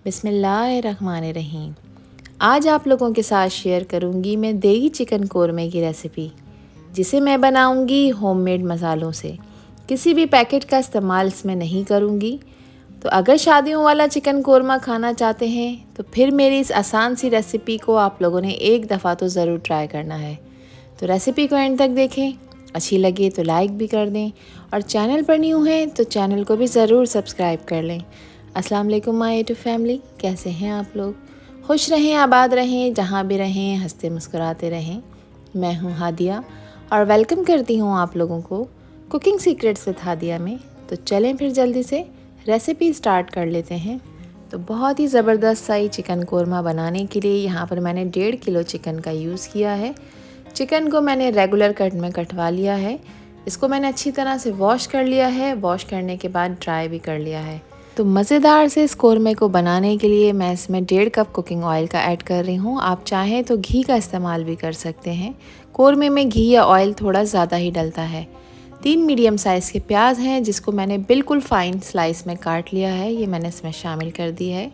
बिस्मिल्लाहिर्रहमानिर्रहीम। आज आप लोगों के साथ शेयर करूंगी मैं देगी चिकन कोरमे की रेसिपी, जिसे मैं बनाऊंगी होममेड मसालों से। किसी भी पैकेट का इस्तेमाल इसमें नहीं करूंगी। तो अगर शादियों वाला चिकन कोरमा खाना चाहते हैं तो फिर मेरी इस आसान सी रेसिपी को आप लोगों ने एक दफ़ा तो ज़रूर ट्राई करना है। तो रेसिपी को एंड तक देखें, अच्छी लगे तो लाइक भी कर दें और चैनल पर न्यू हैं तो चैनल को भी ज़रूर सब्सक्राइब कर लें। अस्सलाम वालेकुम माय यूट्यूब फैमिली, कैसे हैं आप लोग? खुश रहें, आबाद रहें, जहाँ भी रहें हंसते मुस्कुराते रहें। मैं हूँ हादिया और वेलकम करती हूँ आप लोगों को कुकिंग सीक्रेट्स विद हादिया में। तो चलें फिर जल्दी से रेसिपी स्टार्ट कर लेते हैं। तो बहुत ही ज़बरदस्त सा ही चिकन कोरमा बनाने के लिए यहाँ पर मैंने 1.5 किलो चिकन का यूज़ किया है। चिकन को मैंने रेगुलर कट में कटवा लिया है। इसको मैंने अच्छी तरह से वॉश कर लिया है। वॉश करने के बाद ड्राई भी कर लिया है। तो मज़ेदार से इस कोरमे को बनाने के लिए मैं इसमें 1.5 कप कुकिंग ऑयल का ऐड कर रही हूँ। आप चाहें तो घी का इस्तेमाल भी कर सकते हैं। कोरमे में घी या ऑयल थोड़ा ज़्यादा ही डलता है। 3 मीडियम साइज़ के प्याज हैं जिसको मैंने बिल्कुल फ़ाइन स्लाइस में काट लिया है, ये मैंने इसमें शामिल कर दी है।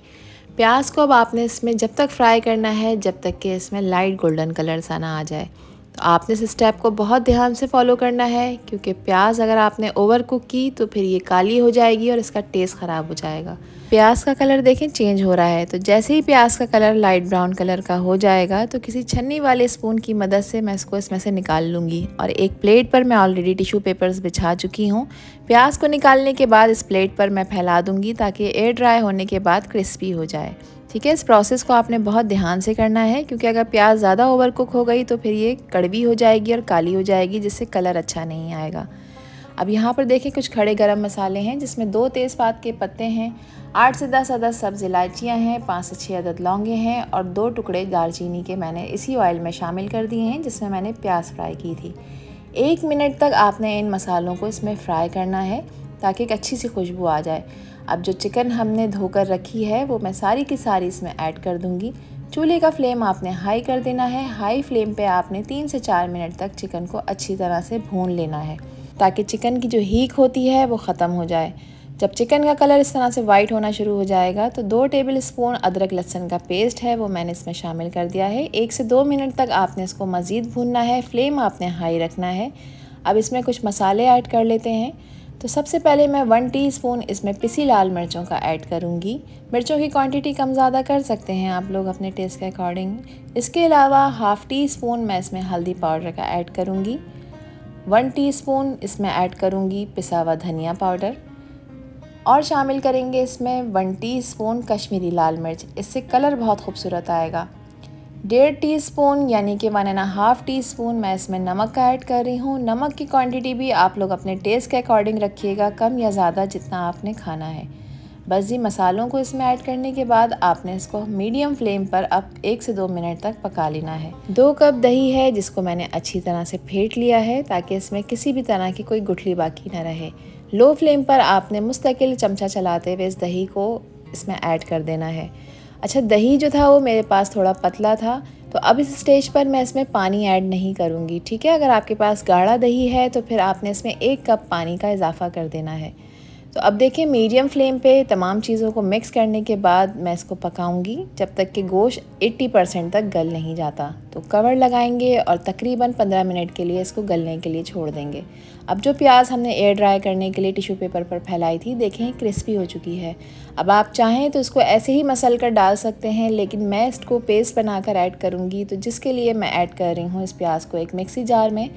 प्याज को अब आपने इसमें जब तक फ्राई करना है जब तक कि इसमें लाइट गोल्डन कलर सा ना आ जाए। तो आपने इस स्टेप को बहुत ध्यान से फॉलो करना है, क्योंकि प्याज अगर आपने ओवर कुक की तो फिर ये काली हो जाएगी और इसका टेस्ट ख़राब हो जाएगा। प्याज का कलर देखें चेंज हो रहा है, तो जैसे ही प्याज का कलर लाइट ब्राउन कलर का हो जाएगा तो किसी छन्नी वाले स्पून की मदद से मैं इसको इसमें से निकाल लूँगी। और एक प्लेट पर मैं ऑलरेडी टिश्यू पेपर्स बिछा चुकी हूँ। प्याज को निकालने के बाद इस प्लेट पर मैं फैला दूँगी ताकि एयर ड्राई होने के बाद क्रिस्पी हो जाए। ठीक है, इस प्रोसेस को आपने बहुत ध्यान से करना है, क्योंकि अगर प्याज ज़्यादा ओवर कुक हो गई तो फिर ये कड़वी हो जाएगी और काली हो जाएगी, जिससे कलर अच्छा नहीं आएगा। अब यहाँ पर देखें कुछ खड़े गरम मसाले हैं, जिसमें 2 तेज़पात के पत्ते हैं, 8 से 10 अदद सब्ज़ इलायचियाँ हैं, 5 से 6 अदद लौंगे हैं और 2 टुकड़े दालचीनी के मैंने इसी ऑयल में शामिल कर दिए हैं जिसमें मैंने प्याज फ्राई की थी। 1 मिनट तक आपने इन मसालों को इसमें फ्राई करना है ताकि एक अच्छी सी खुशबू आ जाए। अब जो चिकन हमने धोकर रखी है वो मैं सारी की सारी इसमें ऐड कर दूंगी। चूल्हे का फ्लेम आपने हाई कर देना है। हाई फ्लेम पे आपने 3 से 4 मिनट तक चिकन को अच्छी तरह से भून लेना है ताकि चिकन की जो हीक होती है वो ख़त्म हो जाए। जब चिकन का कलर इस तरह से वाइट होना शुरू हो जाएगा तो 2 टेबल स्पून अदरक लहसुन का पेस्ट है वो मैंने इसमें शामिल कर दिया है। 1 से 2 मिनट तक आपने इसको मज़ीद भूनना है। फ्लेम आपने हाई रखना है। अब इसमें कुछ मसाले ऐड कर लेते हैं। तो सबसे पहले मैं 1 टीस्पून इसमें पिसी लाल मिर्चों का ऐड करूंगी। मिर्चों की क्वांटिटी कम ज़्यादा कर सकते हैं आप लोग अपने टेस्ट के अकॉर्डिंग। इसके अलावा हाफ़ टी स्पून मैं इसमें हल्दी पाउडर का ऐड करूंगी। 1 टीस्पून इसमें ऐड करूंगी पिसा हुआ धनिया पाउडर और शामिल करेंगे इसमें 1 टीस्पून कश्मीरी लाल मिर्च। इससे कलर बहुत खूबसूरत आएगा। 1.5 टीस्पून यानी कि 1.5 टीस्पून मैं इसमें नमक का ऐड कर रही हूँ। नमक की क्वांटिटी भी आप लोग अपने टेस्ट के अकॉर्डिंग रखिएगा, कम या ज़्यादा जितना आपने खाना है। बस जी मसालों को इसमें ऐड करने के बाद आपने इसको मीडियम फ्लेम पर अब 1 से 2 मिनट तक पका लेना है। 2 कप दही है जिसको मैंने अच्छी तरह से फेंट लिया है ताकि इसमें किसी भी तरह की कोई गुठली बाकी ना रहे। लो फ्लेम पर आपने मुस्तकिल चमचा चलाते हुए इस दही को इसमें ऐड कर देना है। अच्छा, दही जो था वो मेरे पास थोड़ा पतला था, तो अब इस स्टेज पर मैं इसमें पानी ऐड नहीं करूँगी। ठीक है, अगर आपके पास गाढ़ा दही है तो फिर आपने इसमें 1 कप पानी का इजाफा कर देना है। तो अब देखिए मीडियम फ्लेम पे तमाम चीज़ों को मिक्स करने के बाद मैं इसको पकाऊंगी जब तक कि गोश्त 80% तक गल नहीं जाता। तो कवर लगाएंगे और तकरीबन 15 मिनट के लिए इसको गलने के लिए छोड़ देंगे। अब जो प्याज हमने एयर ड्राई करने के लिए टिश्यू पेपर पर फैलाई थी, देखें क्रिस्पी हो चुकी है। अब आप चाहें तो इसको ऐसे ही मसल कर डाल सकते हैं, लेकिन मैं इसको पेस्ट बनाकर ऐड करूँगी, तो जिसके लिए मैं ऐड कर रही हूँ इस प्याज को एक मिक्सी जार में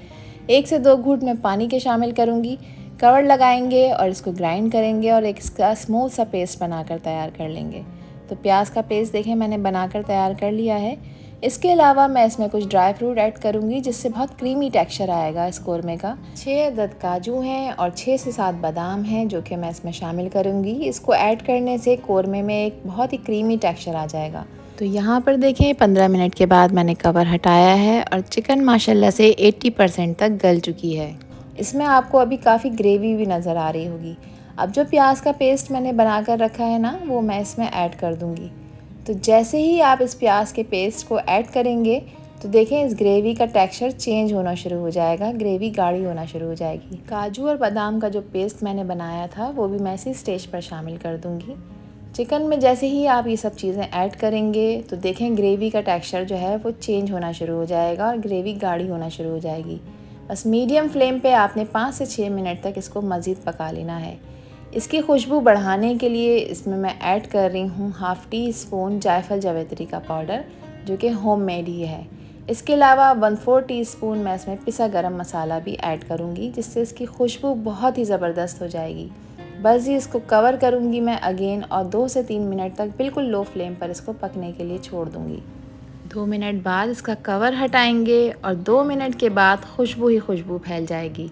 1 से 2 घूंट में पानी के शामिल करूँगी। कवर लगाएंगे और इसको ग्राइंड करेंगे और एक इसका स्मूथ सा पेस्ट बनाकर तैयार कर लेंगे। तो प्याज का पेस्ट देखें मैंने बनाकर तैयार कर लिया है। इसके अलावा मैं इसमें कुछ ड्राई फ्रूट ऐड करूँगी जिससे बहुत क्रीमी टेक्सचर आएगा इस कोरमे का। 6 अदद काजू हैं और 6 से 7 बादाम हैं जो कि मैं इसमें शामिल करूँगी। इसको ऐड करने से कोरमे में एक बहुत ही क्रीमी टेक्सचर आ जाएगा। तो यहाँ पर देखें 15 मिनट के बाद मैंने कवर हटाया है और चिकन माशाल्लाह से 80% तक गल चुकी है। इसमें आपको अभी काफ़ी ग्रेवी भी नज़र आ रही होगी। अब जो प्याज का पेस्ट मैंने बना कर रखा है ना, वो मैं इसमें ऐड कर दूँगी। तो जैसे ही आप इस प्याज के पेस्ट को ऐड करेंगे तो देखें इस ग्रेवी का टेक्सचर चेंज होना शुरू हो जाएगा, ग्रेवी गाढ़ी होना शुरू हो जाएगी। काजू और बादाम का जो पेस्ट मैंने बनाया था वो भी मैं इसी स्टेज पर शामिल कर दूँगी। चिकन में जैसे ही आप ये सब चीज़ें ऐड करेंगे तो देखें ग्रेवी का टेक्सचर जो है वो चेंज होना शुरू हो जाएगा और ग्रेवी गाढ़ी होना शुरू हो जाएगी। बस मीडियम फ्लेम पे आपने 5 से 6 मिनट तक इसको मज़ीद पका लेना है। इसकी खुशबू बढ़ाने के लिए इसमें मैं ऐड कर रही हूँ हाफ़ टी स्पून जायफल जावित्री का पाउडर, जो कि होममेड ही है। इसके अलावा 1/4 टीस्पून मैं इसमें पिसा गरम मसाला भी ऐड करूँगी, जिससे इसकी खुशबू बहुत ही ज़बरदस्त हो जाएगी। बस ये इसको कवर करूँगी मैं अगेन और 2 से 3 मिनट तक बिल्कुल लो फ्लेम पर इसको पकने के लिए छोड़ दूँगी। 2 मिनट बाद इसका कवर हटाएंगे और 2 मिनट के बाद खुशबू ही खुशबू फैल जाएगी।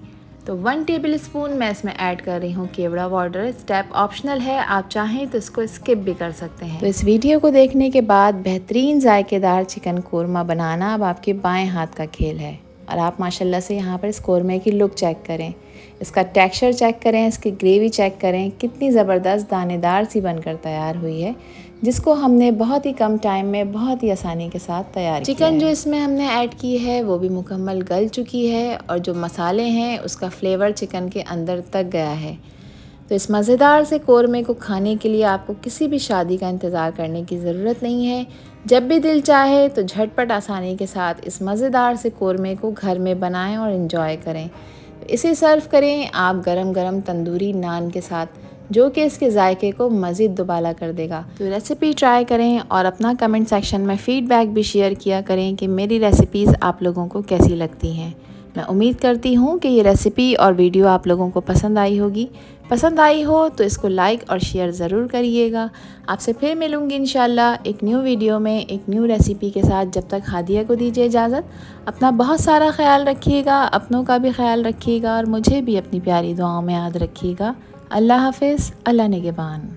तो 1 टेबल स्पून मैं इसमें ऐड कर रही हूँ केवड़ा वाटर। स्टेप ऑप्शनल है, आप चाहें तो इसको स्किप भी कर सकते हैं। तो इस वीडियो को देखने के बाद बेहतरीन जायकेदार चिकन कोरमा बनाना अब आपके बाएं हाथ का खेल है। और आप माशाल्लाह से यहाँ पर इस कोरमे की लुक चेक करें, इसका टेक्सचर चेक करें, इसकी ग्रेवी चेक करें, कितनी ज़बरदस्त दानेदार सी बनकर तैयार हुई है, जिसको हमने बहुत ही कम टाइम में बहुत ही आसानी के साथ तैयार किया है। चिकन जो इसमें हमने ऐड की है वो भी मुकम्मल गल चुकी है और जो मसाले हैं उसका फ्लेवर चिकन के अंदर तक गया है। तो इस मज़ेदार से कोरमे को खाने के लिए आपको किसी भी शादी का इंतज़ार करने की ज़रूरत नहीं है। जब भी दिल चाहे तो झटपट आसानी के साथ इस मज़ेदार से कोरमे को घर में बनाएं और इन्जॉय करें। इसे सर्व करें आप गरम गरम तंदूरी नान के साथ, जो कि इसके जायके को मज़ीद दुबाला कर देगा। तो रेसिपी ट्राई करें और अपना कमेंट सेक्शन में फ़ीडबैक भी शेयर किया करें कि मेरी रेसिपीज़ आप लोगों को कैसी लगती हैं। मैं उम्मीद करती हूँ कि ये रेसिपी और वीडियो आप लोगों को पसंद आई होगी। पसंद आई हो तो इसको लाइक और शेयर ज़रूर करिएगा। आपसे फिर मिलूँगी इंशाल्लाह एक न्यू वीडियो में एक न्यू रेसिपी के साथ। जब तक हादिया को दीजिए इजाज़त। अपना बहुत सारा ख्याल रखिएगा, अपनों का भी ख्याल रखिएगा और मुझे भी अपनी प्यारी दुआओं में याद रखिएगा। अल्लाह हाफ़िज़, अल्लाह निगहबान।